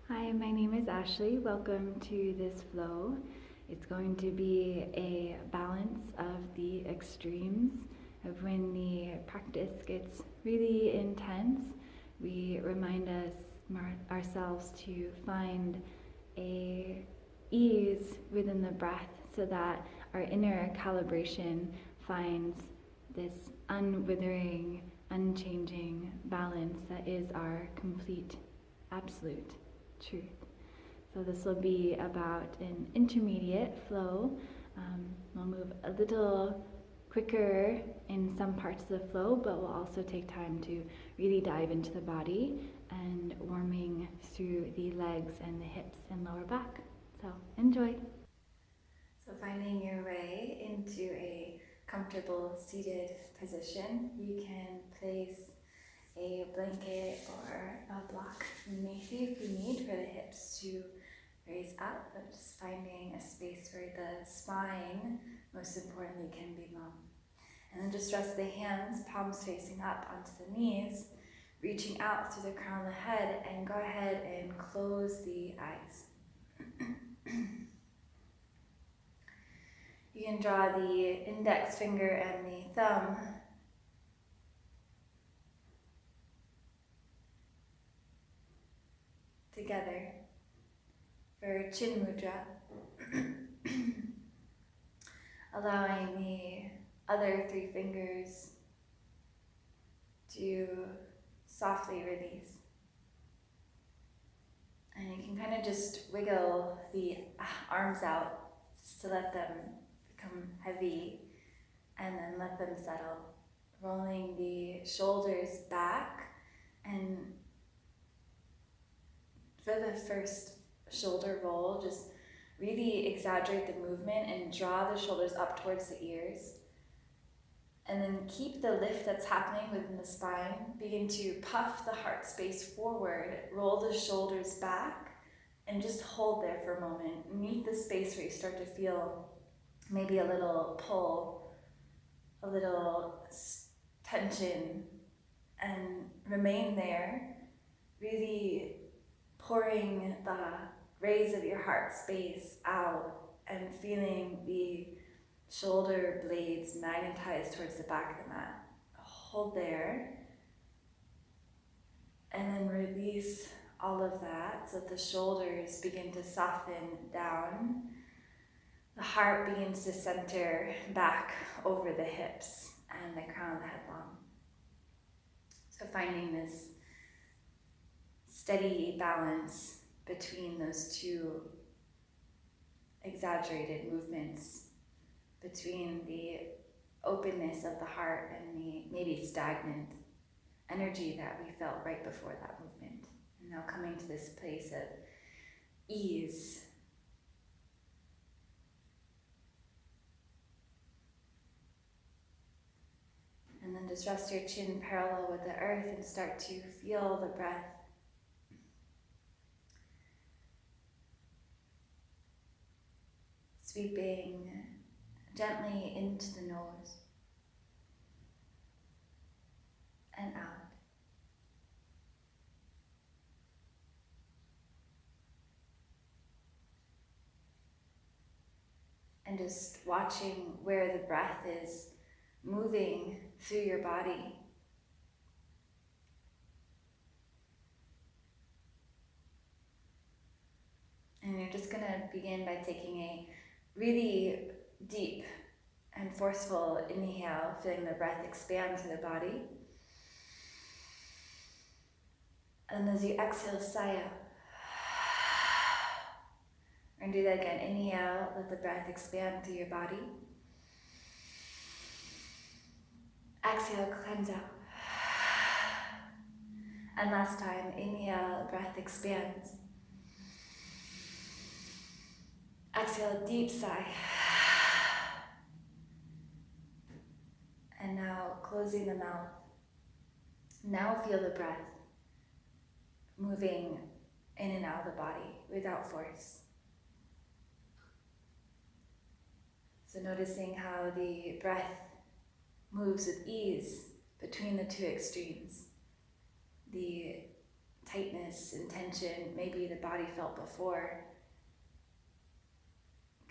Hi, my name is Ashley. Welcome to this flow. It's going to be a balance of the extremes of when the practice gets really intense. We remind ourselves to find a ease within the breath so that our inner calibration finds this unwithering, unchanging balance that is our complete, absolute truth. So this will be about an intermediate flow. We'll move a little quicker in some parts of the flow, but we'll also take time to really dive into the body and warming through the legs and the hips and lower back. So enjoy. So finding your way into a comfortable seated position, you can place a blanket or a block beneath you if you need for the hips to raise up, but just finding a space where the spine, most importantly, can be long. And then just rest the hands, palms facing up onto the knees, reaching out through the crown of the head, and go ahead and close the eyes. You can draw the index finger and the thumb together for chin mudra, allowing the other three fingers to softly release. And you can kind of just wiggle the arms out just to let them become heavy and then let them settle. Rolling the shoulders back, and for the first shoulder roll, just really exaggerate the movement and draw the shoulders up towards the ears. And then keep the lift that's happening within the spine. Begin to puff the heart space forward, roll the shoulders back, and just hold there for a moment. Meet the space where you start to feel maybe a little pull, a little tension, and remain there, really pouring the raise of your heart space out and feeling the shoulder blades magnetize towards the back of the mat. Hold there, and then release all of that so that the shoulders begin to soften down. The heart begins to center back over the hips and the crown of the head long. So finding this steady balance between those two exaggerated movements, between the openness of the heart and the maybe stagnant energy that we felt right before that movement. And now coming to this place of ease. And then just rest your chin parallel with the earth and start to feel the breath sweeping gently into the nose and out. And just watching where the breath is moving through your body. And you're just gonna begin by taking a really deep and forceful inhale, feeling the breath expand through the body. And as you exhale, sigh out. And do that again. Inhale, let the breath expand through your body. Exhale, cleanse out. And last time, inhale, breath expands. Exhale, deep sigh. And now closing the mouth. Now feel the breath moving in and out of the body without force. So noticing how the breath moves with ease between the two extremes. The tightness and tension maybe the body felt before,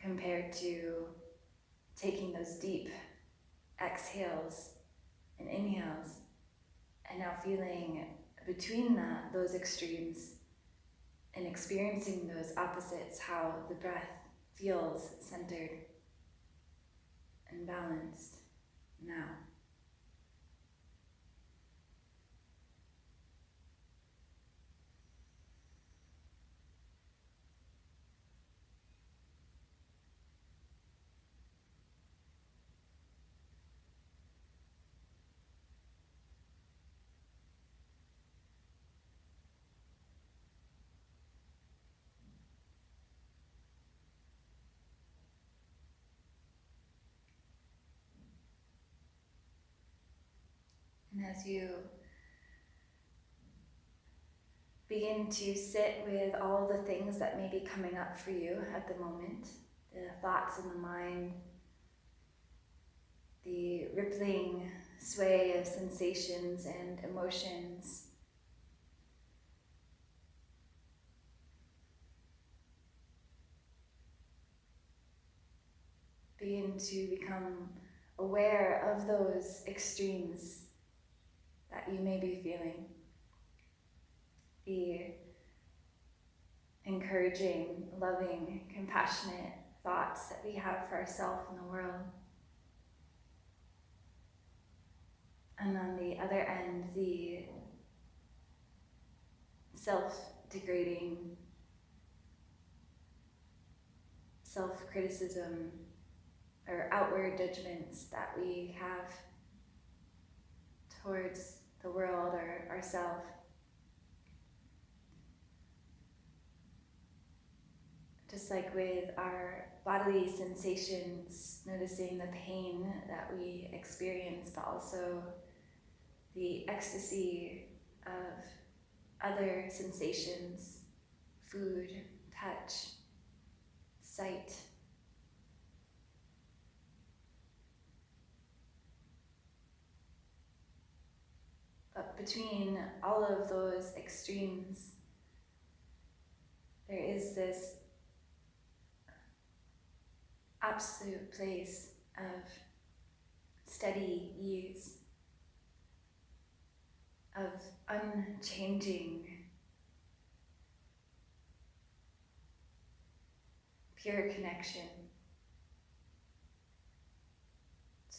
compared to taking those deep exhales and inhales, and now feeling between those extremes and experiencing those opposites, how the breath feels centered and balanced now. And as you begin to sit with all the things that may be coming up for you at the moment, the thoughts in the mind, the rippling sway of sensations and emotions, begin to become aware of those extremes that you may be feeling. The encouraging, loving, compassionate thoughts that we have for ourselves and the world. And on the other end, the self-degrading, self-criticism, or outward judgments that we have towards the world or ourselves. Just like with our bodily sensations, noticing the pain that we experience, but also the ecstasy of other sensations, food, touch, sight. But between all of those extremes, there is this absolute place of steady ease, of unchanging, pure connection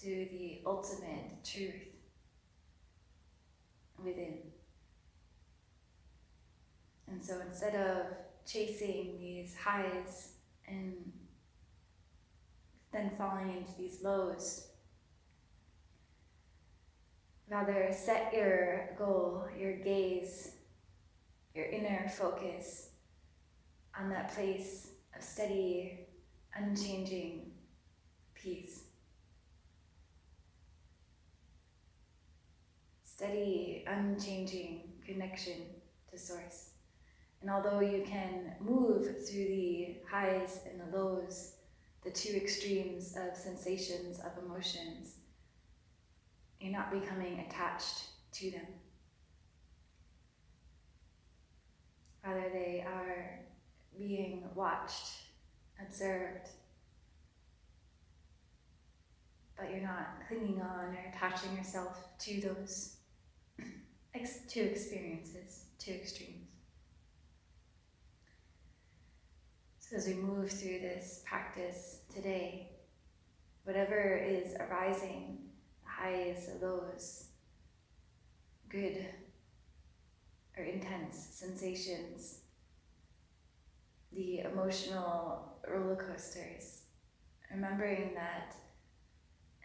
to the ultimate truth within. And so instead of chasing these highs and then falling into these lows, rather set your goal, your gaze, your inner focus on that place of steady, unchanging peace. Steady, unchanging connection to Source. And although you can move through the highs and the lows, the two extremes of sensations, of emotions, you're not becoming attached to them. Rather, they are being watched, observed, but you're not clinging on or attaching yourself to those two experiences, two extremes. So as we move through this practice today, whatever is arising, the highs, the lows, good or intense sensations, the emotional roller coasters, remembering that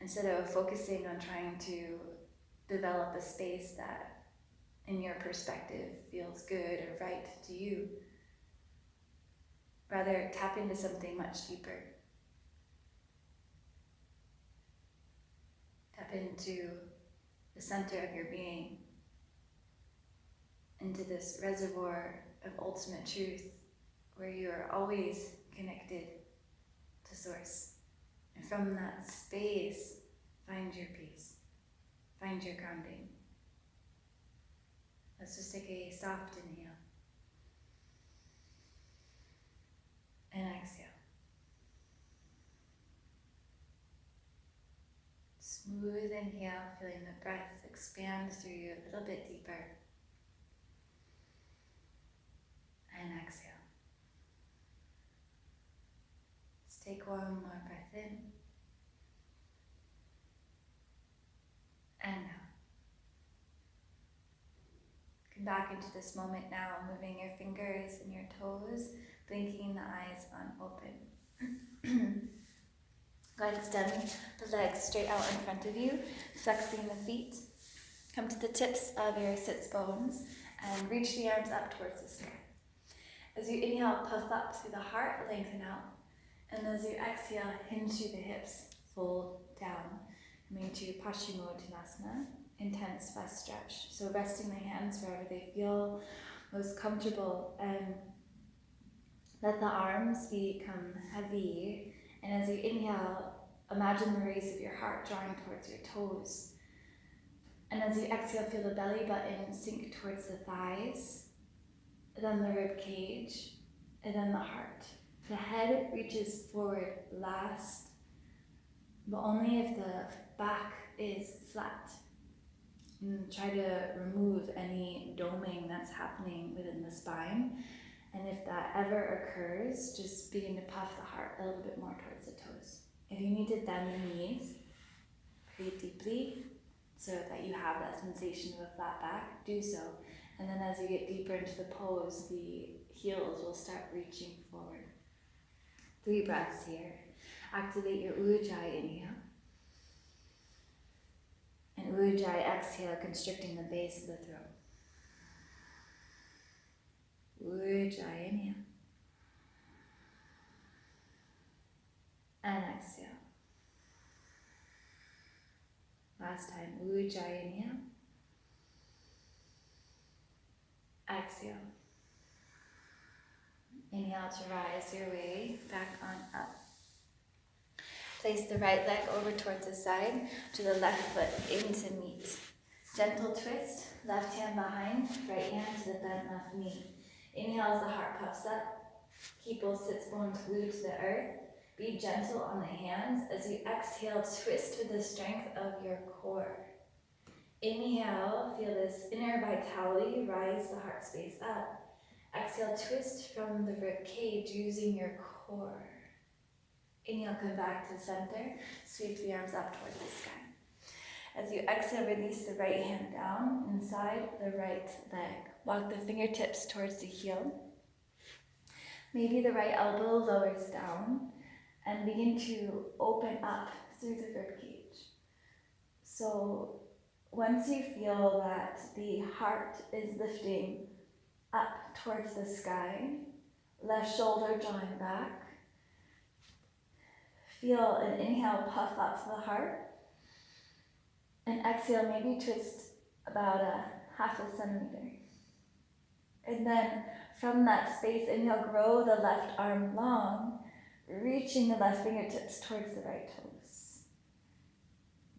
instead of focusing on trying to develop a space that, in your perspective, feels good or right to you, rather tap into something much deeper. Tap into the center of your being, into this reservoir of ultimate truth where you are always connected to Source. And from that space, find your peace, find your grounding. Let's just take a soft inhale. And exhale. Smooth inhale, feeling the breath expand through you a little bit deeper. And exhale. Let's take one more breath in. And out. Come back into this moment now, moving your fingers and your toes, blinking the eyes unopen. Go ahead and extend the legs straight out in front of you, flexing the feet. Come to the tips of your sits bones and reach the arms up towards the sky. As you inhale, puff up through the heart, lengthen out. And as you exhale, hinge through the hips, fold down. Coming to Paschimottanasana, intense fast stretch. So resting the hands wherever they feel most comfortable, and let the arms become heavy. And as you inhale, imagine the raise of your heart drawing towards your toes. And as you exhale, feel the belly button sink towards the thighs, then the rib cage, and then the heart. The head reaches forward last, but only if the back is flat. And try to remove any doming that's happening within the spine. And if that ever occurs, just begin to puff the heart a little bit more towards the toes. If you need to bend the knees, breathe deeply so that you have that sensation of a flat back, do so. And then as you get deeper into the pose, the heels will start reaching forward. 3 breaths here. Activate your Ujjayi inhale. And Ujjayi exhale, constricting the base of the throat. Ujjayi inhale. And exhale. Last time, Ujjayi inhale. Exhale. Inhale to rise your way back on up. Place the right leg over towards the side, to the left foot in to meet. Gentle twist, left hand behind, right hand to the bent left knee. Inhale as the heart puffs up. Keep both sits bones glued to the earth. Be gentle on the hands. As you exhale, twist with the strength of your core. Inhale, feel this inner vitality, rise the heart space up. Exhale, twist from the rib cage using your core. Inhale, come back to center, sweep the arms up towards the sky. As you exhale, release the right hand down inside the right leg. Walk the fingertips towards the heel. Maybe the right elbow lowers down and begin to open up through the rib cage. So once you feel that the heart is lifting up towards the sky, left shoulder drawing back, feel an inhale puff up to the heart, and exhale, maybe twist about a 0.5 centimeter. And then from that space, inhale, grow the left arm long, reaching the left fingertips towards the right toes.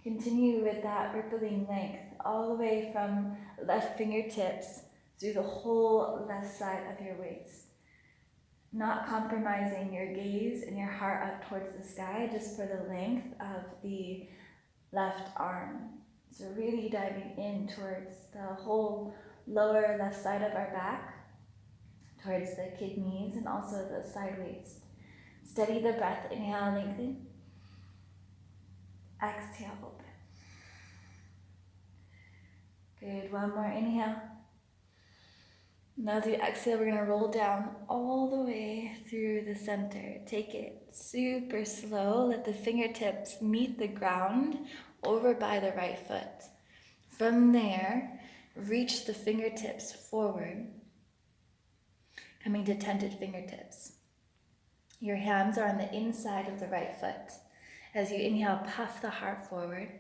Continue with that rippling length all the way from left fingertips through the whole left side of your waist. Not compromising your gaze and your heart up towards the sky, just for the length of the left arm. So really diving in towards the whole lower left side of our back, towards the kidneys and also the side waist. Steady the breath, inhale, lengthen. Exhale, open. Good, one more inhale. Now as you exhale, we're gonna roll down all the way through the center. Take it super slow. Let the fingertips meet the ground over by the right foot. From there, reach the fingertips forward, coming to tented fingertips. Your hands are on the inside of the right foot. As you inhale, puff the heart forward.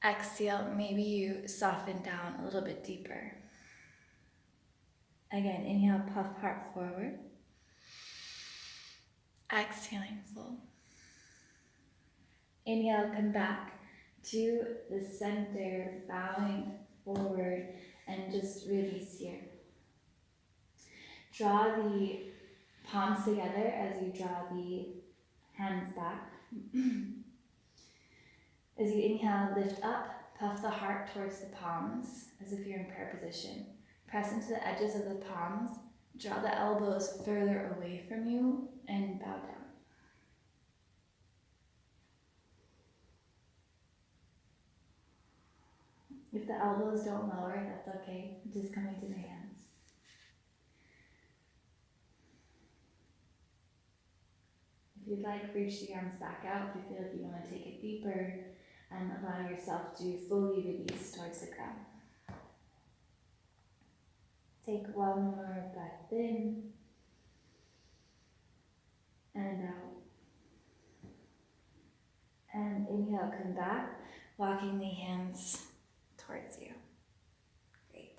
Exhale, maybe you soften down a little bit deeper. Again, inhale, puff heart forward. Exhaling full. Inhale, come back to the center, bowing forward and just release here. Draw the palms together as you draw the hands back. As you inhale, lift up, puff the heart towards the palms as if you're in prayer position. Press into the edges of the palms, draw the elbows further away from you, and bow down. If the elbows don't lower, that's okay. Just coming to the hands. If you'd like, reach the arms back out if you feel like you want to take it deeper, and allow yourself to fully release towards the ground. Take one more breath in and out. And inhale, come back, walking the hands towards you. Great.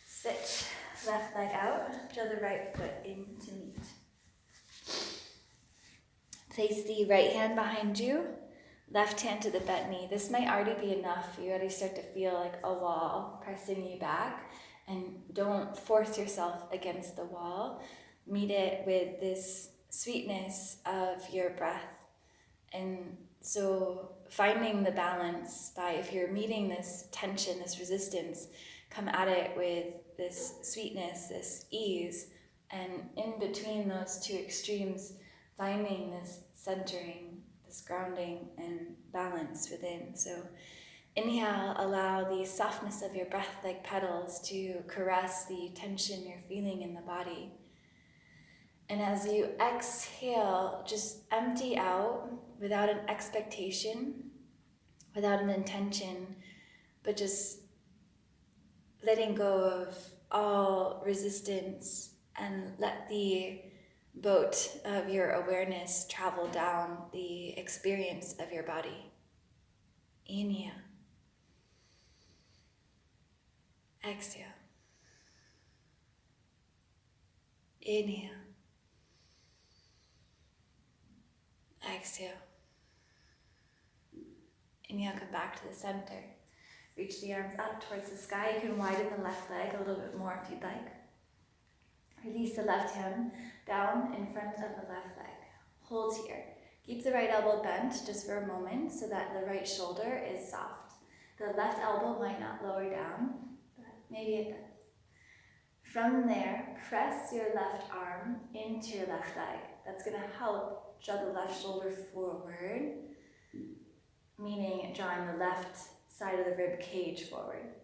Switch left leg out, draw the right foot in to meet. Place the right hand behind you, left hand to the bent knee. This might already be enough. You already start to feel like a wall pressing you back, and don't force yourself against the wall. Meet it with this sweetness of your breath. And so finding the balance by, if you're meeting this tension, this resistance, come at it with this sweetness, this ease, and in between those two extremes, finding this centering, this grounding and balance within. So inhale, allow the softness of your breath like petals to caress the tension you're feeling in the body. And as you exhale, just empty out without an expectation, without an intention, but just letting go of all resistance, and let the boat of your awareness travel down the experience of your body. Inhale. Exhale. Inhale. Exhale. Inhale, come back to the center. Reach the arms up towards the sky. You can widen the left leg a little bit more if you'd like. Release the left hand down in front of the left leg. Hold here. Keep the right elbow bent just for a moment so that the right shoulder is soft. The left elbow might not lower down, but maybe it does. From there, press your left arm into your left leg. That's going to help draw the left shoulder forward, meaning drawing the left side of the rib cage forward.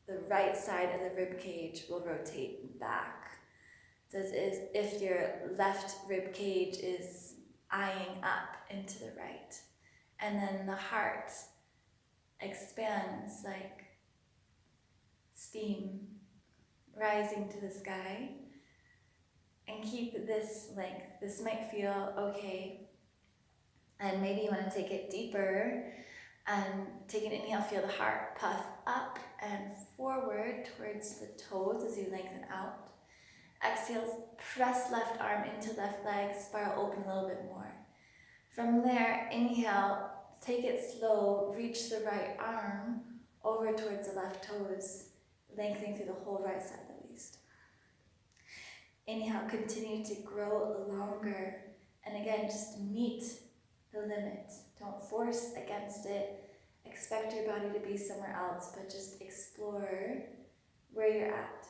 The right side of the rib cage will rotate back. So it's as if your left rib cage is eyeing up into the right. And then the heart expands like steam rising to the sky. And keep this length. This might feel okay. And maybe you want to take it deeper and take an inhale, feel the heart puff up and forward towards the toes as you lengthen out. Exhale, press left arm into left leg, spiral open a little bit more. From there, inhale, take it slow, reach the right arm over towards the left toes, lengthening through the whole right side of the waist. Inhale, continue to grow longer. And again, just meet the limit. Don't force against it. Expect your body to be somewhere else, but just explore where you're at.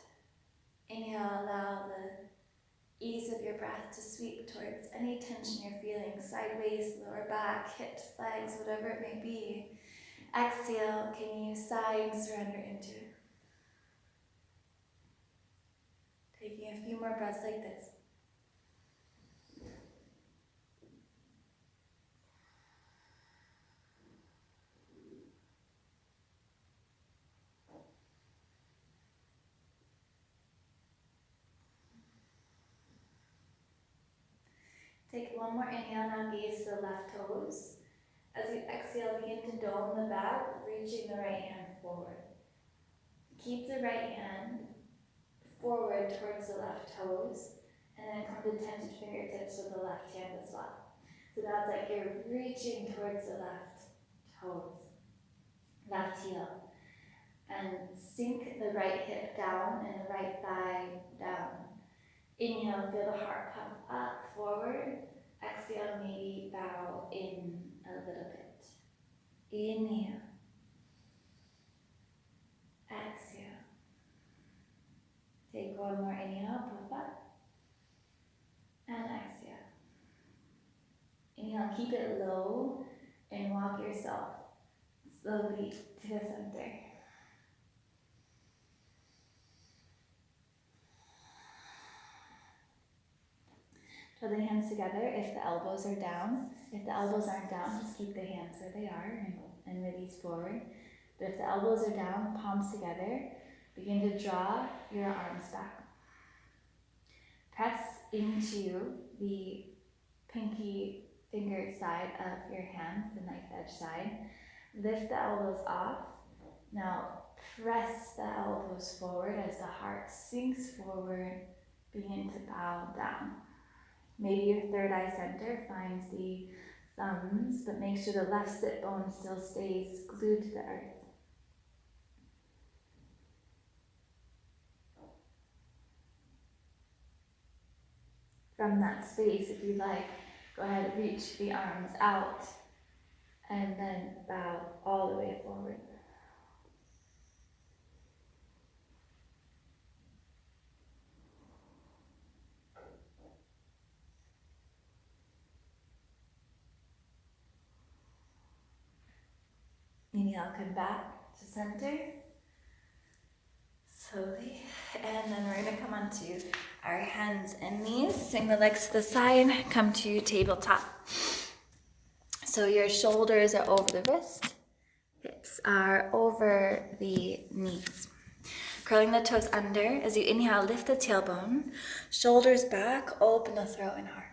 Inhale, allow the ease of your breath to sweep towards any tension you're feeling, sideways, lower back, hips, legs, whatever it may be. Exhale, can you sigh and surrender into it? Taking a few more breaths like this. Take one more inhale, now gaze to the left toes. As you exhale, begin to dome the back, reaching the right hand forward. Keep the right hand forward towards the left toes, and then come to tented fingertips with the left hand as well. So that's like you're reaching towards the left toes, left heel. And sink the right hip down and the right thigh down. Inhale, feel the heart come up, forward. Exhale, maybe bow in a little bit. Inhale. Exhale. Take one more inhale, puff up. And exhale. Inhale, keep it low and walk yourself slowly to the center. Draw the hands together if the elbows are down. If the elbows aren't down, just keep the hands where they are and release forward. But if the elbows are down, palms together, begin to draw your arms back. Press into the pinky finger side of your hands, the knife edge side. Lift the elbows off. Now press the elbows forward as the heart sinks forward. Begin to bow down. Maybe your third eye center finds the thumbs, but make sure the left sit bone still stays glued to the earth. From that space, if you like, go ahead and reach the arms out and then bow all the way forward. Inhale, come back to center. Slowly. And then we're going to come onto our hands and knees. Swing the legs to the side. Come to tabletop. So your shoulders are over the wrist. Hips are over the knees. Curling the toes under. As you inhale, lift the tailbone. Shoulders back. Open the throat and heart.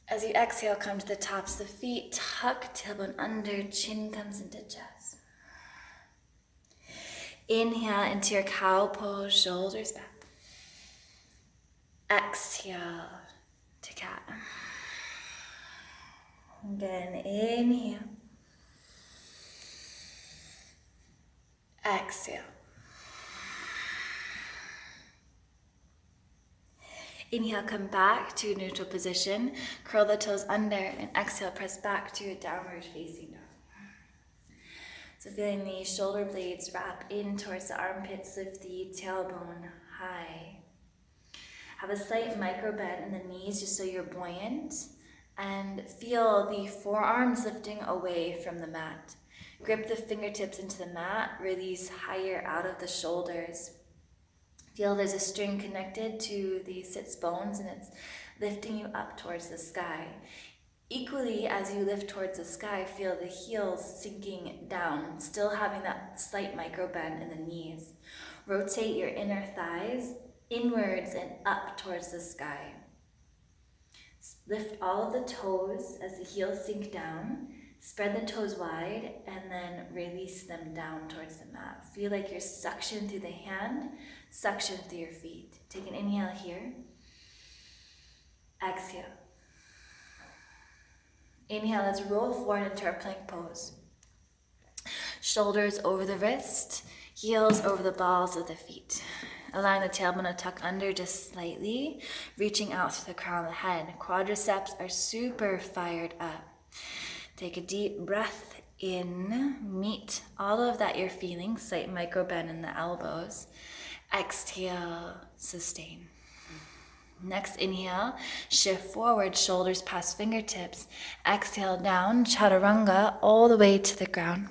As you exhale, come to the tops of the feet. Tuck tailbone under. Chin comes into chest. Inhale into your cow pose, shoulders back. Exhale to cat. Again, inhale. Exhale. Inhale, come back to neutral position. Curl the toes under and exhale, press back to a downward facing dog. So feeling the shoulder blades wrap in towards the armpits, lift the tailbone high. Have a slight micro bend in the knees just so you're buoyant. And feel the forearms lifting away from the mat. Grip the fingertips into the mat, release higher out of the shoulders. Feel there's a string connected to the sits bones and it's lifting you up towards the sky. Equally, as you lift towards the sky, feel the heels sinking down, still having that slight micro bend in the knees. Rotate your inner thighs inwards and up towards the sky. Lift all of the toes as the heels sink down. Spread the toes wide and then release them down towards the mat. Feel like you're suction through the hand, suction through your feet. Take an inhale here. Exhale. Inhale, let's roll forward into our plank pose. Shoulders over the wrist, heels over the balls of the feet. Allowing the tailbone to tuck under just slightly, reaching out through the crown of the head. Quadriceps are super fired up. Take a deep breath in, meet all of that you're feeling, slight micro bend in the elbows. Exhale, sustain. Next inhale, shift forward, shoulders past fingertips. Exhale down, chaturanga, all the way to the ground.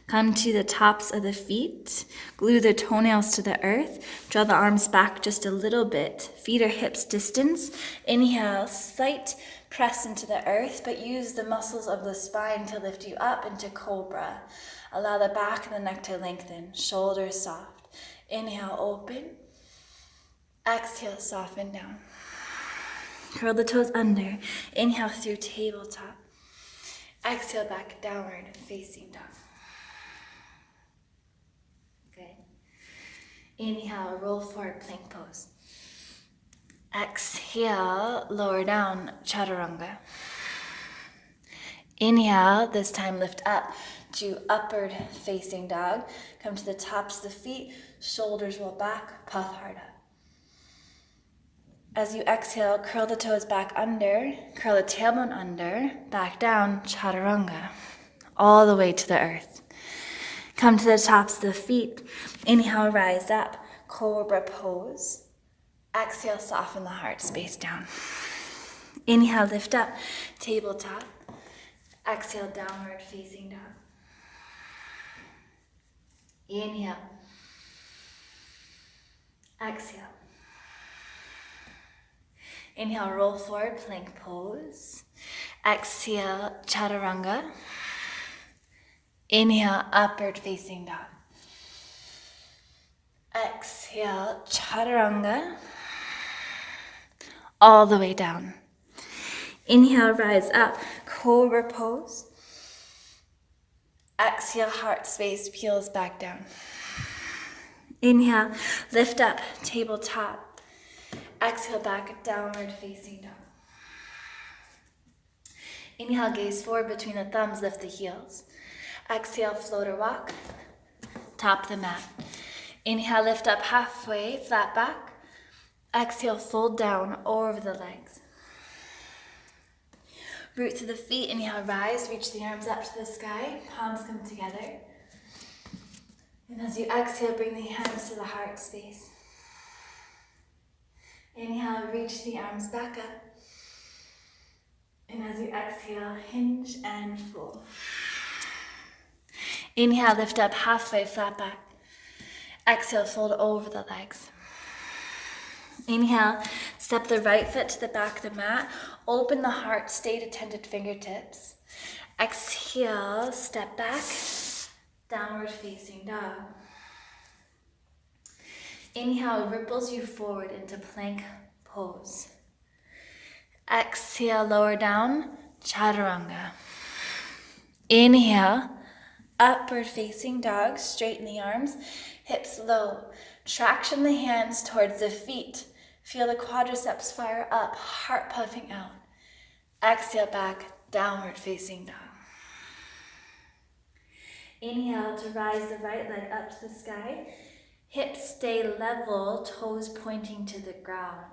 Come to the tops of the feet, glue the toenails to the earth, draw the arms back just a little bit, feet or hips distance. Inhale, slight press into the earth, but use the muscles of the spine to lift you up into cobra. Allow the back and the neck to lengthen, shoulders soft. Inhale, open. Exhale, soften down. Curl the toes under. Inhale through tabletop. Exhale back downward, facing dog. Good. Inhale, roll forward, plank pose. Exhale, lower down, chaturanga. Inhale, this time lift up to upward facing dog. Come to the tops of the feet, shoulders roll back, puff hard up. As you exhale, curl the toes back under, curl the tailbone under, back down, chaturanga, all the way to the earth. Come to the tops of the feet. Inhale, rise up, cobra pose. Exhale, soften the heart space down. Inhale, lift up, tabletop. Exhale, downward facing dog. Inhale. Exhale. Inhale, roll forward, plank pose. Exhale, chaturanga. Inhale, upward facing dog. Exhale, chaturanga. All the way down. Inhale, rise up, cobra pose. Exhale, heart space peels back down. Inhale, lift up, tabletop. Exhale, back, downward facing dog. Inhale, gaze forward between the thumbs, lift the heels. Exhale, float or walk, top the mat. Inhale, lift up halfway, flat back. Exhale, fold down over the legs. Root to the feet, inhale, rise, reach the arms up to the sky, palms come together. And as you exhale, bring the hands to the heart space. Inhale, reach the arms back up. And as you exhale, hinge and fold. Inhale, lift up halfway, flat back. Exhale, fold over the legs. Inhale, step the right foot to the back of the mat. Open the heart, stay to tented fingertips. Exhale, step back, downward facing dog. Inhale, ripples you forward into plank pose. Exhale, lower down, chaturanga. Inhale, upward facing dog, straighten the arms, hips low. Traction the hands towards the feet. Feel the quadriceps fire up, heart puffing out. Exhale, back, downward facing dog. Inhale to rise the right leg up to the sky. Hips stay level, toes pointing to the ground.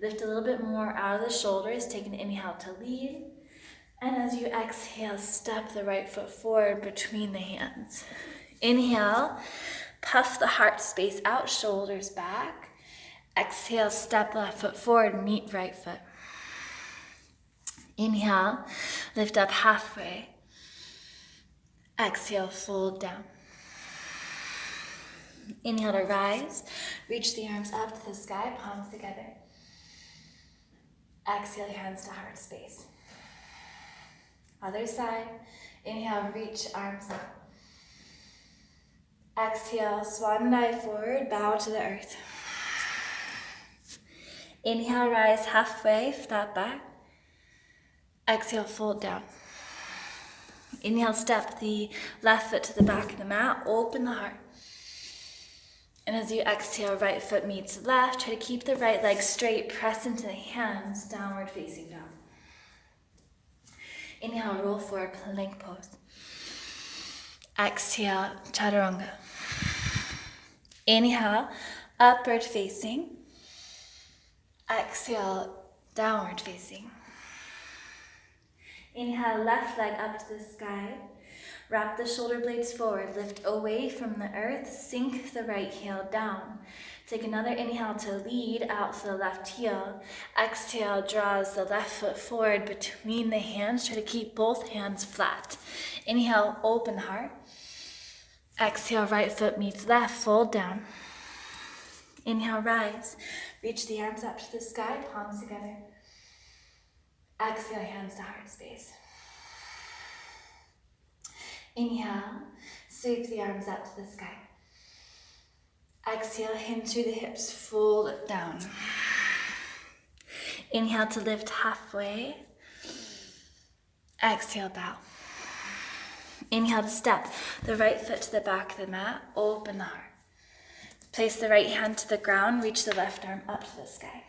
Lift a little bit more out of the shoulders, take an inhale to lead. And as you exhale, step the right foot forward between the hands. Inhale, puff the heart space out, shoulders back. Exhale, step left foot forward, meet right foot. Inhale, lift up halfway. Exhale, fold down. Inhale to rise, reach the arms up to the sky, palms together. Exhale, hands to heart space. Other side, inhale, reach arms up. Exhale, swan dive forward, bow to the earth. Inhale, rise halfway, flat back. Exhale, fold down. Inhale, step the left foot to the back of the mat, open the heart. And as you exhale, right foot meets left, try to keep the right leg straight, press into the hands, downward facing dog. Inhale, roll forward, plank pose. Exhale, chaturanga. Inhale, upward facing. Exhale, downward facing. Inhale, left leg up to the sky. Wrap the shoulder blades forward, lift away from the earth, sink the right heel down. Take another inhale to lead out to the left heel. Exhale, draws the left foot forward between the hands. Try to keep both hands flat. Inhale, open heart. Exhale, right foot meets left, fold down. Inhale, rise. Reach the arms up to the sky, palms together. Exhale, hands to heart space. Inhale, sweep the arms up to the sky. Exhale, hinge through the hips, fold down. Inhale to lift halfway. Exhale, bow. Inhale to step the right foot to the back of the mat, open the heart. Place the right hand to the ground, reach the left arm up to the sky.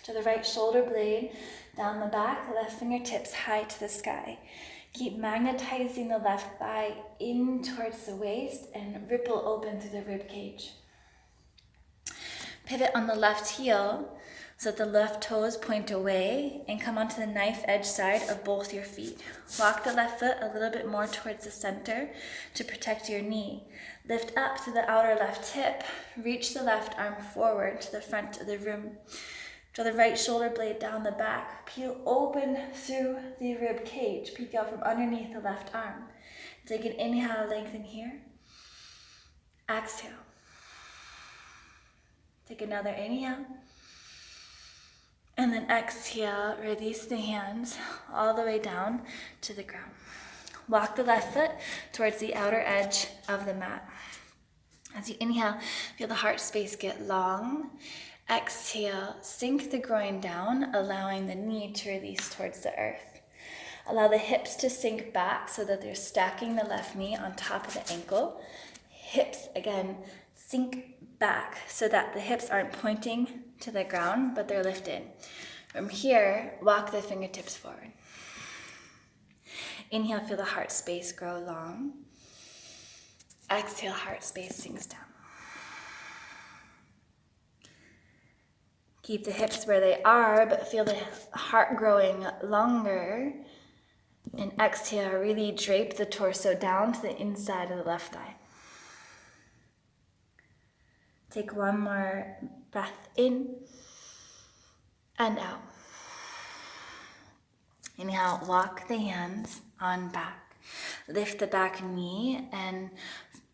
To the right shoulder blade, down the back, left fingertips high to the sky. Keep magnetizing the left thigh in towards the waist and ripple open through the rib cage. Pivot on the left heel so that the left toes point away and come onto the knife edge side of both your feet. Walk the left foot a little bit more towards the center to protect your knee. Lift up to the outer left hip. Reach the left arm forward to the front of the room. Draw the right shoulder blade down the back. Peel open through the rib cage. Peek out from underneath the left arm. Take an inhale, lengthen here. Exhale. Take another inhale. And then exhale, release the hands all the way down to the ground. Walk the left foot towards the outer edge of the mat. As you inhale, feel the heart space get long. Exhale, sink the groin down, allowing the knee to release towards the earth. Allow the hips to sink back so that they're stacking the left knee on top of the ankle. Hips, again, sink back so that the hips aren't pointing to the ground, but they're lifted. From here, walk the fingertips forward. Inhale, feel the heart space grow long. Exhale, heart space sinks down. Keep the hips where they are, but feel the heart growing longer. And exhale, really drape the torso down to the inside of the left thigh. Take one more breath in and out. Inhale, walk the hands on back. Lift the back knee and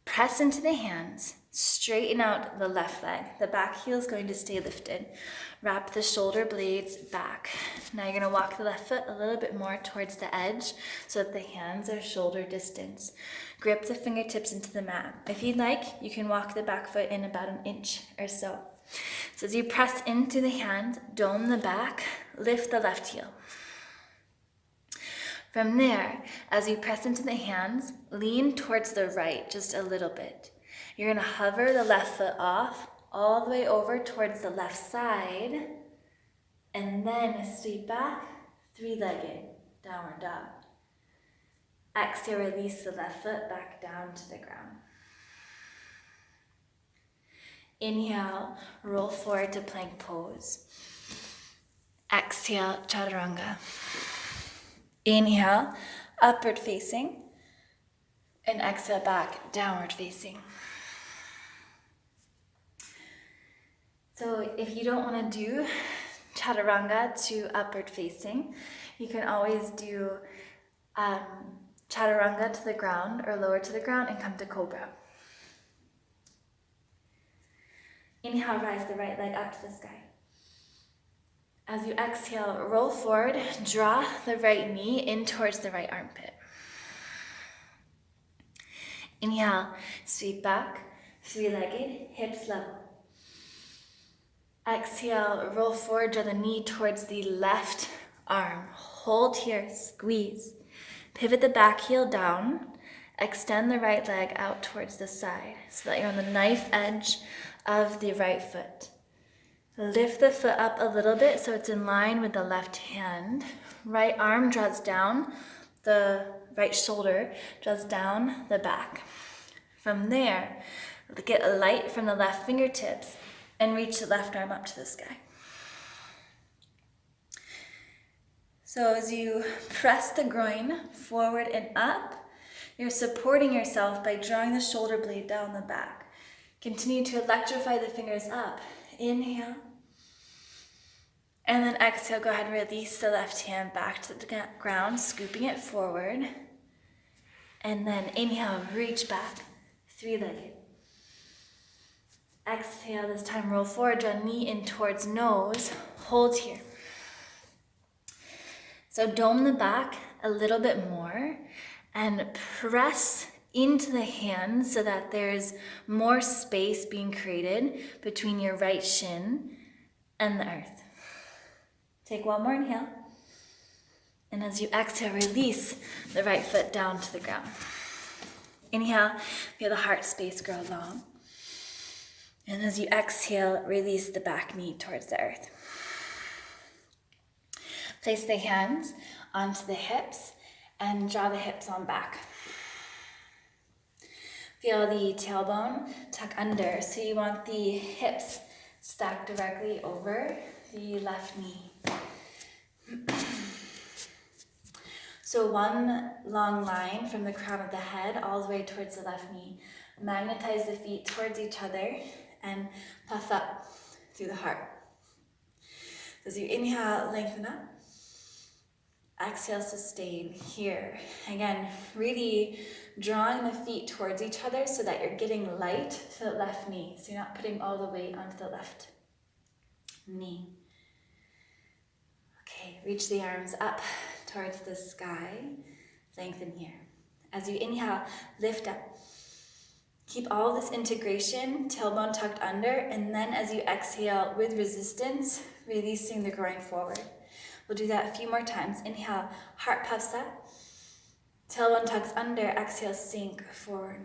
press into the hands. Straighten out the left leg. The back heel is going to stay lifted. Wrap the shoulder blades back. Now you're going to walk the left foot a little bit more towards the edge so that the hands are shoulder distance. Grip the fingertips into the mat. If you'd like, you can walk the back foot in about an inch or so. So as you press into the hand, dome the back, lift the left heel. From there, as you press into the hands, lean towards the right just a little bit. You're going to hover the left foot off all the way over towards the left side, and then sweep back, three-legged, downward dog. Exhale, release the left foot back down to the ground. Inhale, roll forward to plank pose. Exhale, chaturanga. Inhale, upward facing, and exhale back, downward facing. So if you don't want to do chaturanga to upward facing, you can always do chaturanga to the ground or lower to the ground and come to cobra. Inhale, rise the right leg up to the sky. As you exhale, roll forward, draw the right knee in towards the right armpit. Inhale, sweep back, three-legged, hips level. Exhale, roll forward, draw the knee towards the left arm. Hold here, squeeze. Pivot the back heel down. Extend the right leg out towards the side so that you're on the knife edge of the right foot. Lift the foot up a little bit so it's in line with the left hand. Right arm draws down, the right shoulder draws down the back. From there, get a light from the left fingertips and reach the left arm up to the sky. So as you press the groin forward and up, you're supporting yourself by drawing the shoulder blade down the back. Continue to electrify the fingers up. Inhale. And then exhale, go ahead and release the left hand back to the ground, scooping it forward. And then inhale, reach back, three-legged. Exhale, this time roll forward, draw knee in towards nose, hold here. So dome the back a little bit more and press into the hands so that there's more space being created between your right shin and the earth. Take one more inhale. And as you exhale, release the right foot down to the ground. Inhale, feel the heart space grow long. And as you exhale, release the back knee towards the earth. Place the hands onto the hips And draw the hips on back. Feel the tailbone tuck under. So you want the hips stacked directly over the left knee. So one long line from the crown of the head all the way towards the left knee. Magnetize the feet towards each other and puff up through the heart. As you inhale, lengthen up. Exhale, sustain here. Again, really drawing the feet towards each other so that you're getting light to the left knee. So you're not putting all the weight onto the left knee. Okay, reach the arms up towards the sky. Lengthen here. As you inhale, lift up. Keep all this integration, tailbone tucked under, and then as you exhale with resistance, releasing the groin forward. We'll do that a few more times. Inhale, heart puffs up. Tailbone tucks under, exhale, sink forward.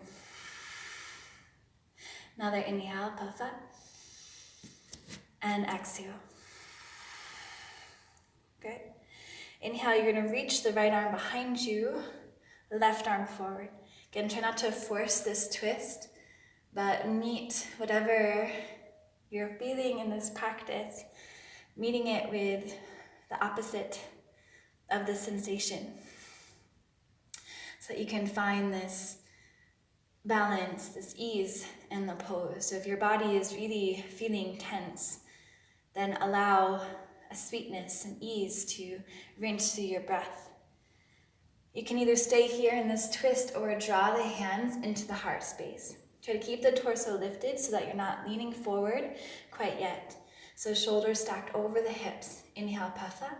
Another inhale, puff up. And exhale. Good. Inhale, you're gonna reach the right arm behind you, left arm forward. Again, try not to force this twist, but meet whatever you're feeling in this practice, meeting it with the opposite of the sensation, so that you can find this balance, this ease in the pose. So if your body is really feeling tense, then allow a sweetness and ease to rinse through your breath. You can either stay here in this twist or draw the hands into the heart space. Try to keep the torso lifted so that you're not leaning forward quite yet. So shoulders stacked over the hips. Inhale, puff up.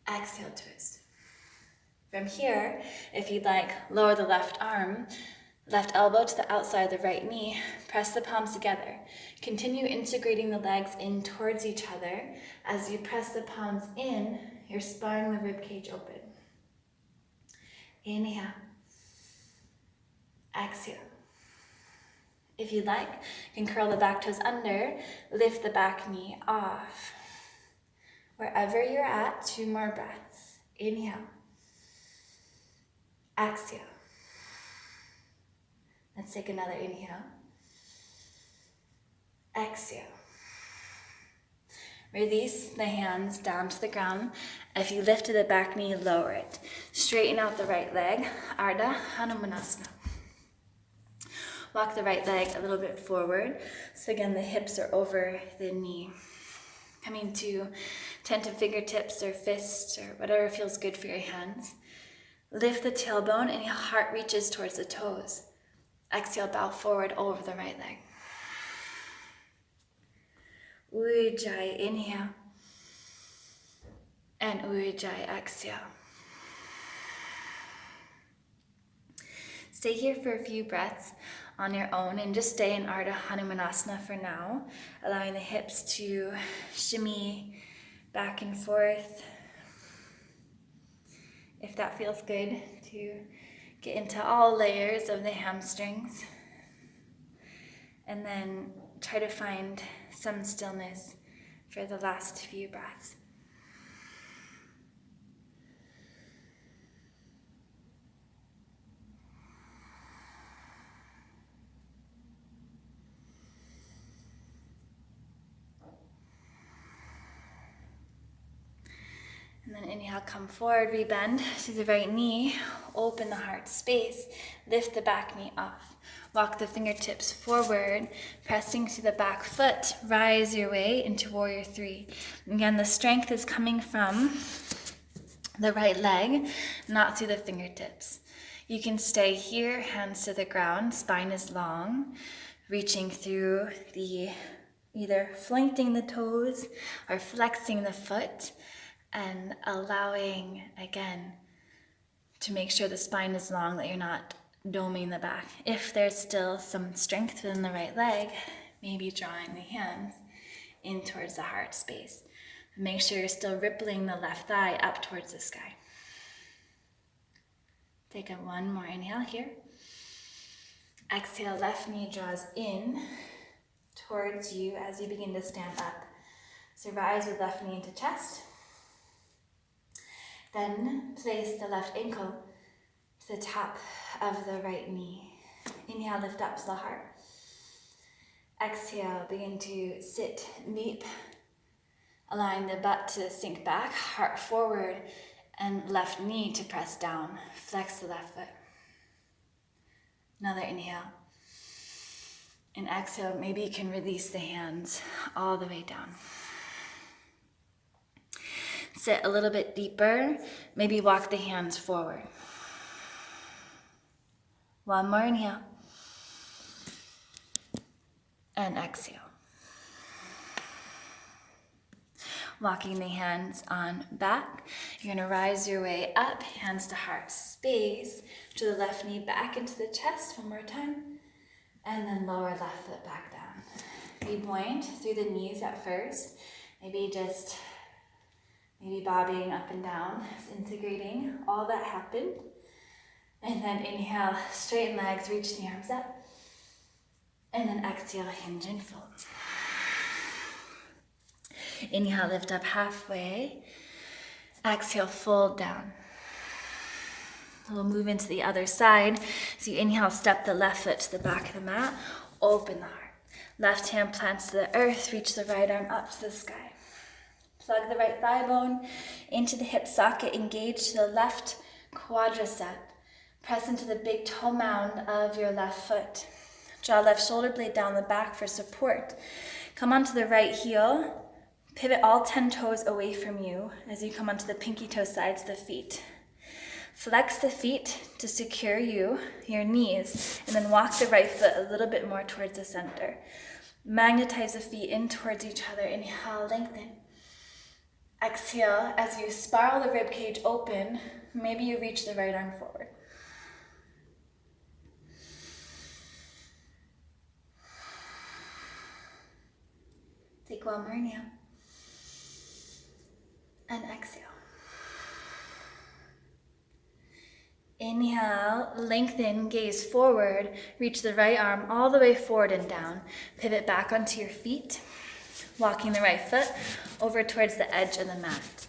Exhale, twist. From here, if you'd like, lower the left arm, left elbow to the outside of the right knee. Press the palms together. Continue integrating the legs in towards each other. As you press the palms in, you're sparring the ribcage open. Inhale. Exhale. If you'd like, you can curl the back toes under, lift the back knee off. Wherever you're at, 2 more breaths. Inhale. Exhale. Let's take another inhale. Exhale. Release the hands down to the ground. If you lifted the back knee, lower it. Straighten out the right leg, Ardha Hanumanasana. Walk the right leg a little bit forward. So again, the hips are over the knee. Coming to attentive fingertips or fists or whatever feels good for your hands. Lift the tailbone and your heart reaches towards the toes. Exhale, bow forward over the right leg. Ujjayi, inhale. And Ujjayi, exhale. Stay here for a few breaths on your own and just stay in Ardha Hanumanasana for now, allowing the hips to shimmy back and forth. If that feels good, to get into all layers of the hamstrings. And then try to find some stillness for the last few breaths. And then inhale, come forward, rebend to the right knee, open the heart space, lift the back knee off. Walk the fingertips forward, pressing through the back foot, rise your way into Warrior 3. Again, the strength is coming from the right leg, not through the fingertips. You can stay here, hands to the ground, spine is long, reaching through the, either flanking the toes or flexing the foot, and allowing, again, to make sure the spine is long, that you're not doming the back. If there's still some strength within the right leg, maybe drawing the hands in towards the heart space. Make sure you're still rippling the left thigh up towards the sky. Take one more inhale here. Exhale, left knee draws in towards you as you begin to stand up. So rise with left knee into chest. Then place the left ankle to the top of the right knee. Inhale, lift up to the heart. Exhale, begin to sit deep, allowing the butt to sink back, heart forward, and left knee to press down. Flex the left foot. Another inhale. And exhale, maybe you can release the hands all the way down. Sit a little bit deeper, maybe walk the hands forward. One more inhale. And exhale. Walking the hands on back. You're gonna rise your way up, hands to heart space, to the left knee back into the chest one more time, and then lower left foot back down. Be buoyant through the knees at first, maybe bobbing up and down, integrating all that happened. And then inhale, straighten legs, reach the arms up. And then exhale, hinge and fold. Inhale, lift up halfway. Exhale, fold down. We'll move into the other side. So you inhale, step the left foot to the back of the mat, open the heart. Left hand plants to the earth, reach the right arm up to the sky. Plug the right thigh bone into the hip socket, engage to the left quadricep. Press into the big toe mound of your left foot. Draw left shoulder blade down the back for support. Come onto the right heel. Pivot all 10 toes away from you as you come onto the pinky toe sides of the feet. Flex the feet to secure your knees, and then walk the right foot a little bit more towards the center. Magnetize the feet in towards each other. Inhale, lengthen. Exhale, as you spiral the rib cage open, maybe you reach the right arm forward. Take one more inhale. And exhale. Inhale, lengthen, gaze forward, reach the right arm all the way forward and down. Pivot back onto your feet, walking the right foot over towards the edge of the mat.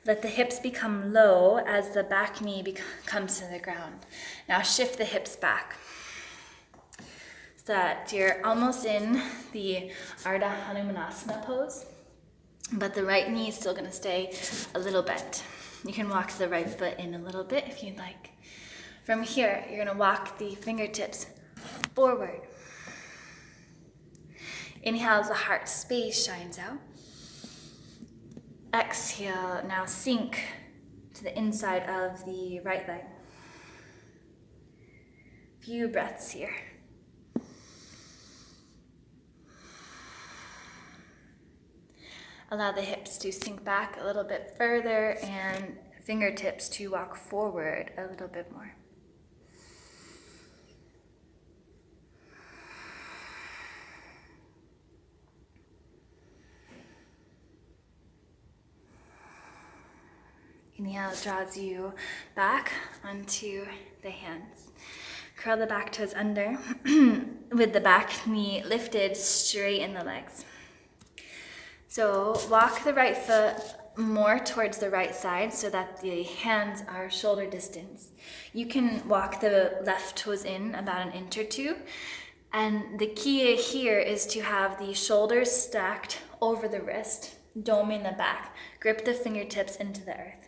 Let the hips become low as the back knee comes to the ground. Now shift the hips back so that you're almost in the Ardha Hanumanasana pose, but the right knee is still going to stay a little bent. You can walk the right foot in a little bit if you'd like. From here, you're going to walk the fingertips forward. Inhale as the heart space shines out. Exhale, now sink to the inside of the right leg. Few breaths here. Allow the hips to sink back a little bit further and fingertips to walk forward a little bit more. Inhale draws you back onto the hands. Curl the back toes under with the back knee lifted, straighten the legs. So walk the right foot more towards the right side so that the hands are shoulder distance. You can walk the left toes in about an inch or two. And the key here is to have the shoulders stacked over the wrist, dome in the back. Grip the fingertips into the earth.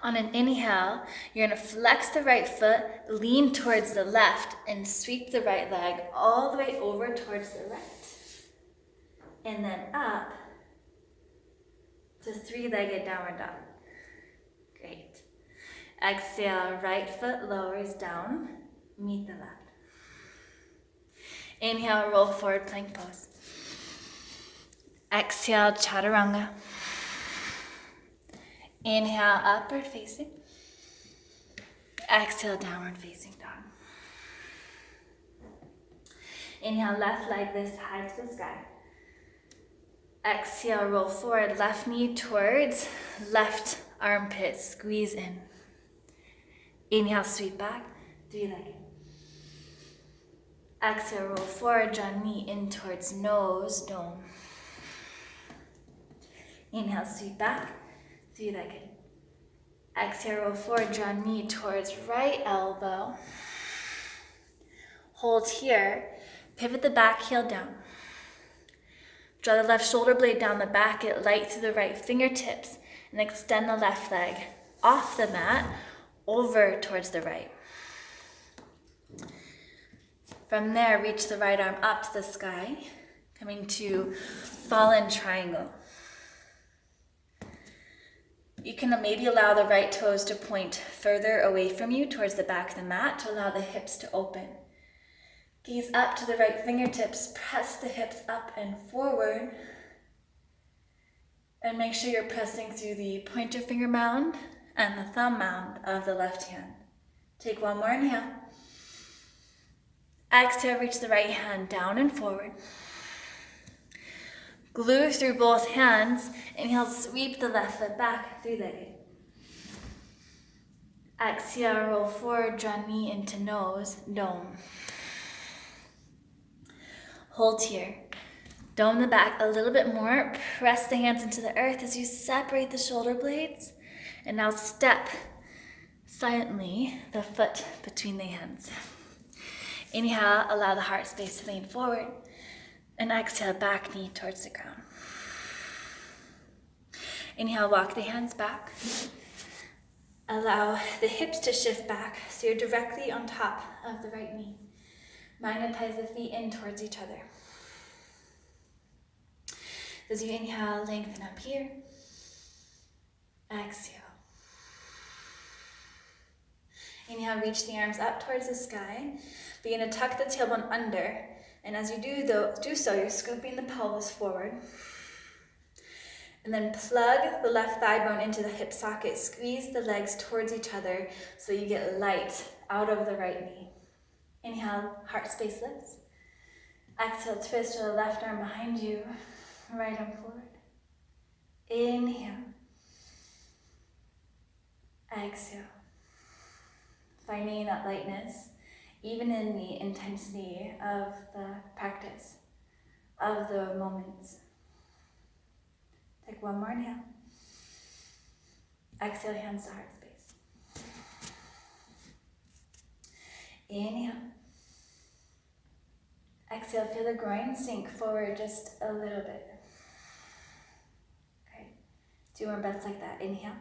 On an inhale, you're going to flex the right foot, lean towards the left, and sweep the right leg all the way over towards the right. And then up to three-legged downward dog. Great. Exhale, right foot lowers down, meet the left. Inhale, roll forward, plank pose. Exhale, chaturanga. Inhale, upward facing. Exhale, downward facing dog. Inhale, left leg lifts high to the sky. Exhale, roll forward, left knee towards left armpit, squeeze in. Inhale, sweep back, three-legged. Exhale, roll forward, draw knee in towards nose, dome. Inhale, sweep back, Three-legged. Exhale, roll forward, draw knee towards right elbow. Hold here. Pivot the back heel down. Draw the left shoulder blade down the back, get light through the right fingertips, and extend the left leg off the mat, over towards the right. From there, reach the right arm up to the sky, coming to fallen triangle. You can maybe allow the right toes to point further away from you towards the back of the mat to allow the hips to open. Gaze up to the right fingertips, press the hips up and forward, and make sure you're pressing through the pointer finger mound and the thumb mound of the left hand. Take one more inhale. Exhale, reach the right hand down and forward. Glue through both hands. Inhale, sweep the left foot back, three-legged. Exhale, roll forward, draw knee into nose, dome. Hold here. Dome the back a little bit more. Press the hands into the earth as you separate the shoulder blades. And now step silently the foot between the hands. Inhale, allow the heart space to lean forward. And exhale, back knee towards the ground. Inhale, walk the hands back. Allow the hips to shift back so you're directly on top of the right knee. Magnetize the feet in towards each other. As you inhale, lengthen up here. Exhale. Inhale, reach the arms up towards the sky. Begin to tuck the tailbone under. And as you do so, you're scooping the pelvis forward. And then plug the left thigh bone into the hip socket. Squeeze the legs towards each other so you get light out of the right knee. Inhale, heart space lifts. Exhale, twist to the left arm behind you, right arm forward. Inhale. Exhale. Finding that lightness, even in the intensity of the practice, of the moments. Take one more inhale. Exhale, hands to heart space. Inhale. Exhale, feel the groin sink forward just a little bit. Okay, 2 more breaths like that. Inhale.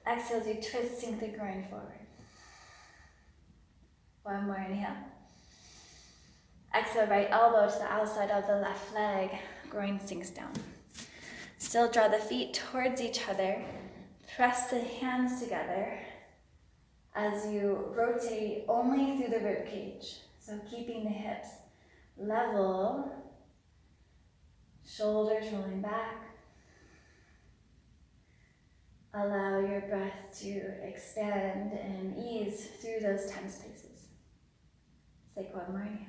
Exhale as you twist, sink the groin forward. One more inhale. Exhale, right elbow to the outside of the left leg. Groin sinks down. Still draw the feet towards each other. Press the hands together as you rotate only through the rib cage. So keeping the hips level, shoulders rolling back. Allow your breath to expand and ease through those tense spaces. Take one more inhale.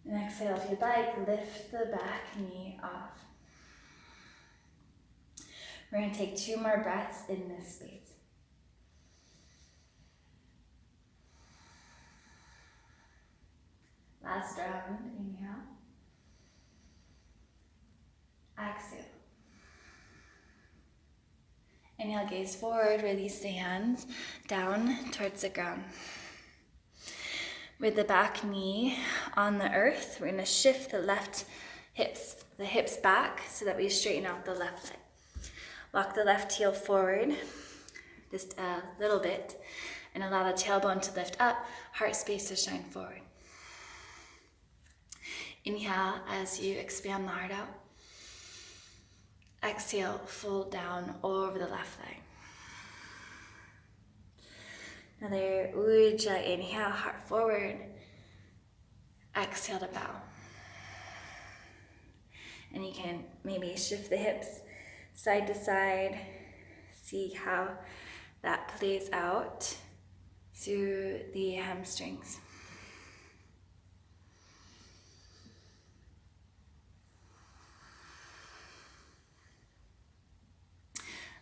And exhale, if you'd like, lift the back knee off. We're going to take 2 more breaths in this space. Last round, inhale. Exhale. Inhale, gaze forward, release the hands down towards the ground. With the back knee on the earth, we're going to shift the hips back so that we straighten out the left leg. Walk the left heel forward just a little bit and allow the tailbone to lift up, heart space to shine forward. Inhale as you expand the heart out. Exhale, fold down over the left leg. Another ujjayi inhale, heart forward. Exhale to bow. And you can maybe shift the hips side to side. See how that plays out through the hamstrings.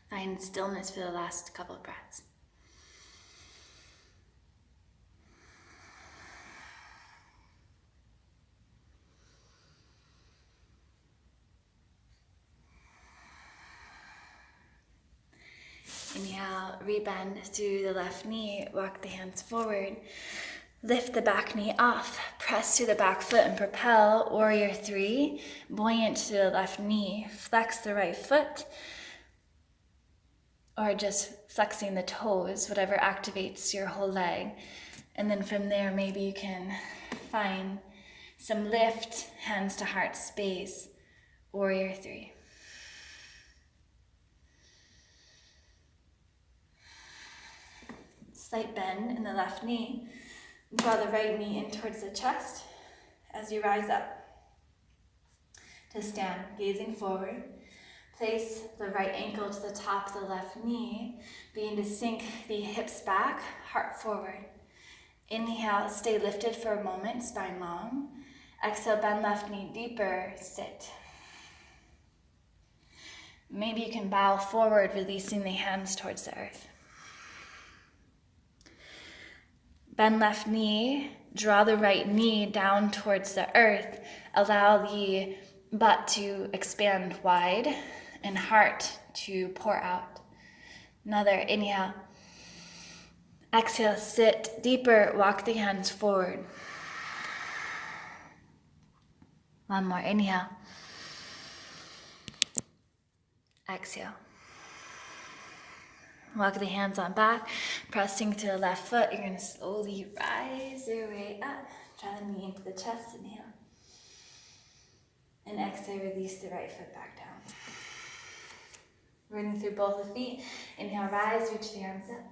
Find stillness for the last couple of breaths. rebend through the left knee, walk the hands forward. Lift the back knee off, press through the back foot and propel, warrior three, buoyant to the left knee, flex the right foot, or just flexing the toes, whatever activates your whole leg. And then from there, maybe you can find some lift, hands to heart space, warrior three. Slight bend in the left knee. Draw the right knee in towards the chest as you rise up. To stand, gazing forward. Place the right ankle to the top of the left knee. Begin to sink the hips back, heart forward. Inhale, stay lifted for a moment, spine long. Exhale, bend left knee deeper, sit. Maybe you can bow forward, releasing the hands towards the earth. Bend left knee, draw the right knee down towards the earth. Allow the butt to expand wide and heart to pour out. Another inhale. Exhale, sit deeper, walk the hands forward. One more, inhale. Exhale. Walk the hands on back, pressing to the left foot. You're going to slowly rise your way up. Draw the knee into the chest, inhale. And exhale, release the right foot back down. Running through both the feet. Inhale, rise, reach the arms up.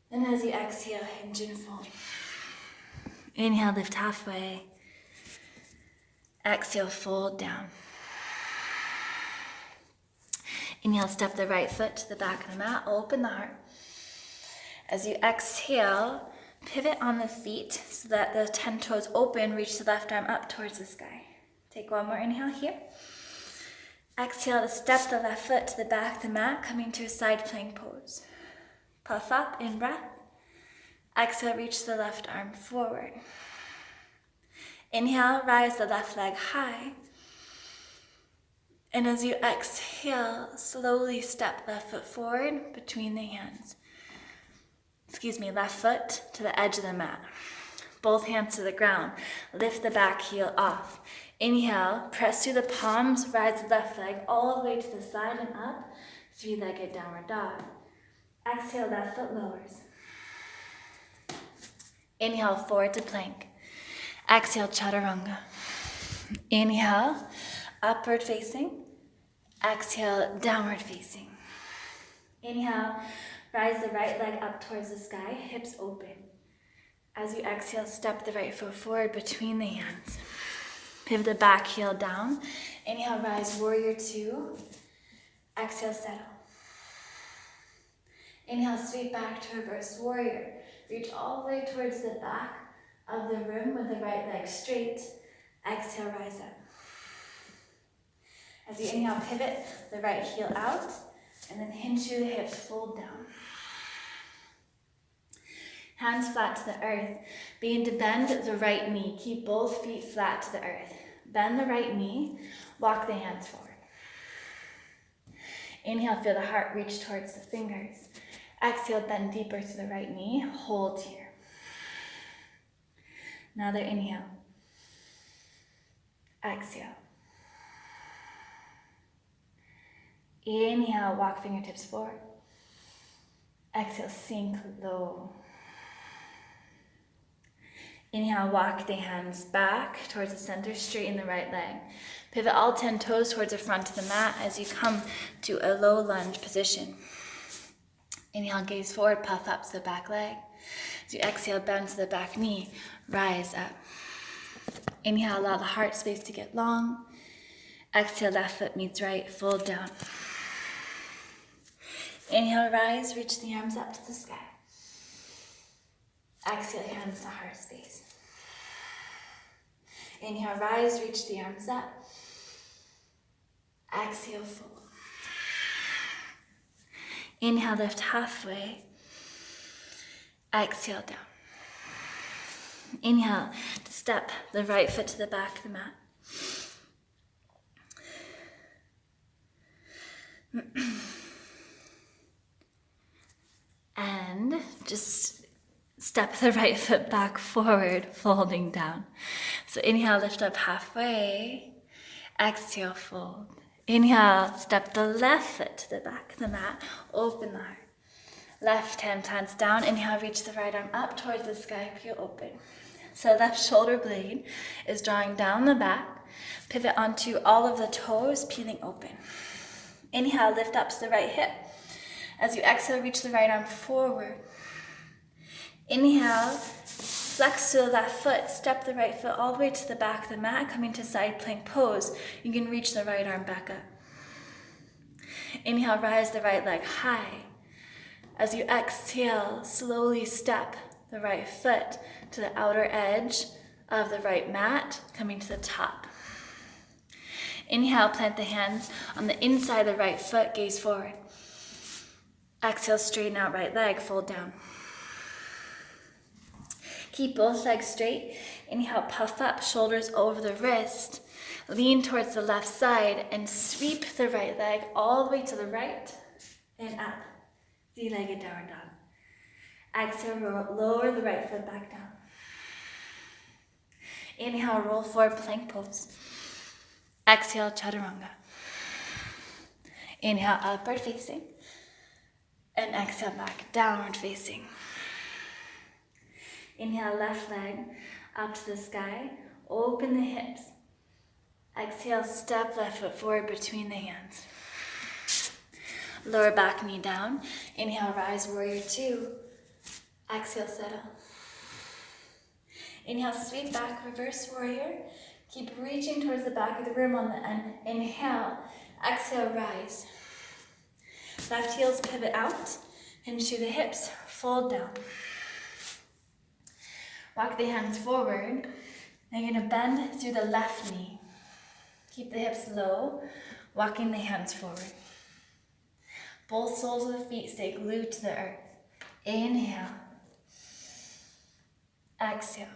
And as you exhale, hinge and fold. Inhale, lift halfway. Exhale, fold down. Inhale, step the right foot to the back of the mat, open the heart. As you exhale, pivot on the feet so that the 10 toes open, reach the left arm up towards the sky. Take one more inhale here. Exhale to step the left foot to the back of the mat, coming to a side plank pose. Puff up in breath. Exhale, reach the left arm forward. Inhale, rise the left leg high. And as you exhale, slowly step left foot forward between the hands. Left foot to the edge of the mat. Both hands to the ground. Lift the back heel off. Inhale, press through the palms, rise the left leg all the way to the side and up. Three-legged downward dog. Exhale, left foot lowers. Inhale, forward to plank. Exhale, chaturanga. Inhale, upward facing. Exhale, downward facing. Inhale, rise the right leg up towards the sky, hips open. As you exhale, step the right foot forward between the hands. Pivot the back heel down. Inhale, rise, warrior two. Exhale, settle. Inhale, sweep back to reverse warrior. Reach all the way towards the back of the room with the right leg straight. Exhale, rise up. As you inhale, pivot the right heel out, and then hinge through the hips, fold down. Hands flat to the earth. Begin to bend the right knee. Keep both feet flat to the earth. Bend the right knee, walk the hands forward. Inhale, feel the heart reach towards the fingers. Exhale, bend deeper to the right knee, hold here. Another inhale. Exhale. Inhale, walk fingertips forward. Exhale, sink low. Inhale, walk the hands back towards the center, straighten the right leg. Pivot all 10 toes towards the front of the mat as you come to a low lunge position. Inhale, gaze forward, puff up to the back leg. As you exhale, bend to the back knee, rise up. Inhale, allow the heart space to get long. Exhale, left foot meets right, fold down. Inhale, rise, reach the arms up to the sky. Exhale, hands to heart space. Inhale, rise, reach the arms up. Exhale, fold. Inhale, lift halfway. Exhale, down. Inhale to step the right foot to the back of the mat. And just step the right foot back forward, folding down. So inhale, lift up halfway. Exhale, fold. Inhale, step the left foot to the back of the mat. Open the heart. Left hand plants down. Inhale, reach the right arm up towards the sky. Peel open. So left shoulder blade is drawing down the back. Pivot onto all of the toes, peeling open. Inhale, lift up to the right hip. As you exhale, reach the right arm forward. Inhale, flex to the left foot, step the right foot all the way to the back of the mat, coming to side plank pose. You can reach the right arm back up. Inhale, rise the right leg high. As you exhale, slowly step the right foot to the outer edge of the right mat, coming to the top. Inhale, plant the hands on the inside of the right foot, gaze forward. Exhale, straighten out right leg, fold down. Keep both legs straight. Inhale, puff up, shoulders over the wrist. Lean towards the left side and sweep the right leg all the way to the right and up. Three-legged downward dog. Exhale, lower the right foot back down. Inhale, roll forward, plank pose. Exhale, chaturanga. Inhale, upward facing. And exhale, back, downward facing. Inhale, left leg up to the sky. Open the hips. Exhale, step left foot forward between the hands. Lower back knee down. Inhale, rise, warrior two. Exhale, settle. Inhale, sweep back, reverse warrior. Keep reaching towards the back of the room on the end. Inhale, exhale, rise. Left heels pivot out, hinge to the hips, fold down. Walk the hands forward. Now you're gonna bend through the left knee. Keep the hips low, walking the hands forward. Both soles of the feet stay glued to the earth. Inhale. Exhale.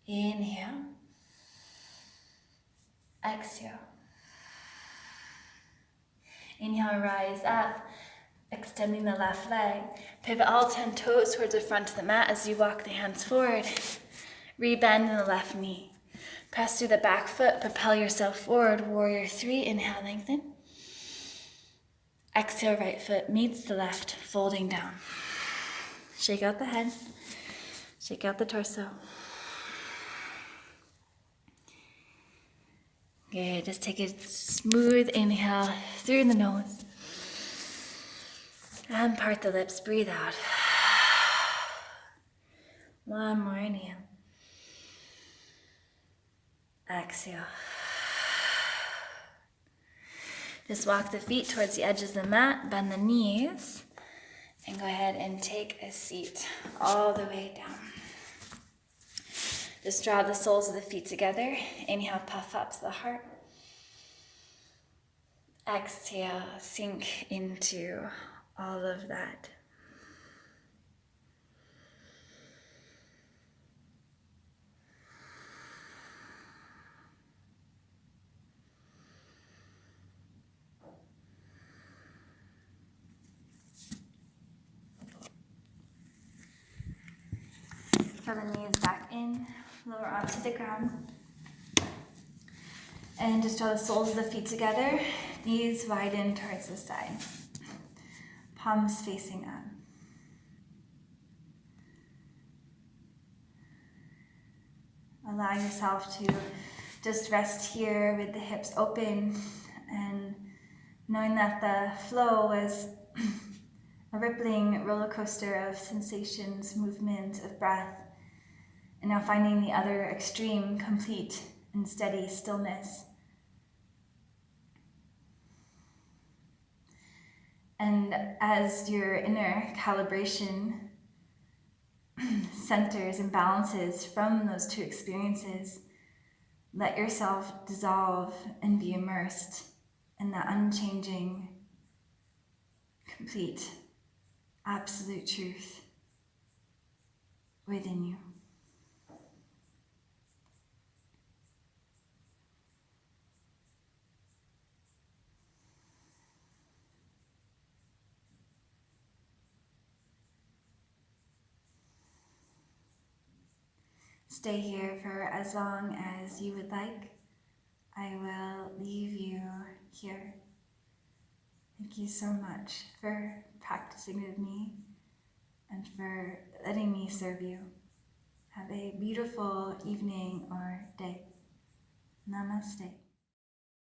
Inhale. Exhale. Inhale, rise up, extending the left leg. Pivot all 10 toes towards the front of the mat as you walk the hands forward. Rebend in the left knee. Press through the back foot, propel yourself forward. Warrior three, inhale, lengthen. Exhale, right foot meets the left, folding down. Shake out the head, shake out the torso. Good, just take a smooth inhale through the nose. And part the lips, breathe out. One more inhale. Exhale. Just walk the feet towards the edges of the mat, bend the knees, and go ahead and take a seat all the way down. Just draw the soles of the feet together. Inhale, puff up to the heart. Exhale, sink into all of that. Draw the knees back in, lower onto the ground. And just draw the soles of the feet together, knees widen towards the side. Palms facing up. Allow yourself to just rest here with the hips open and knowing that the flow is a rippling roller coaster of sensations, movement, of breath. And now finding the other extreme, complete and steady stillness. And as your inner calibration centers and balances from those two experiences, let yourself dissolve and be immersed in that unchanging, complete, absolute truth within you. stay here for as long as you would like. I will leave you here. Thank you so much for practicing with me and for letting me serve you. Have a beautiful evening or day. Namaste.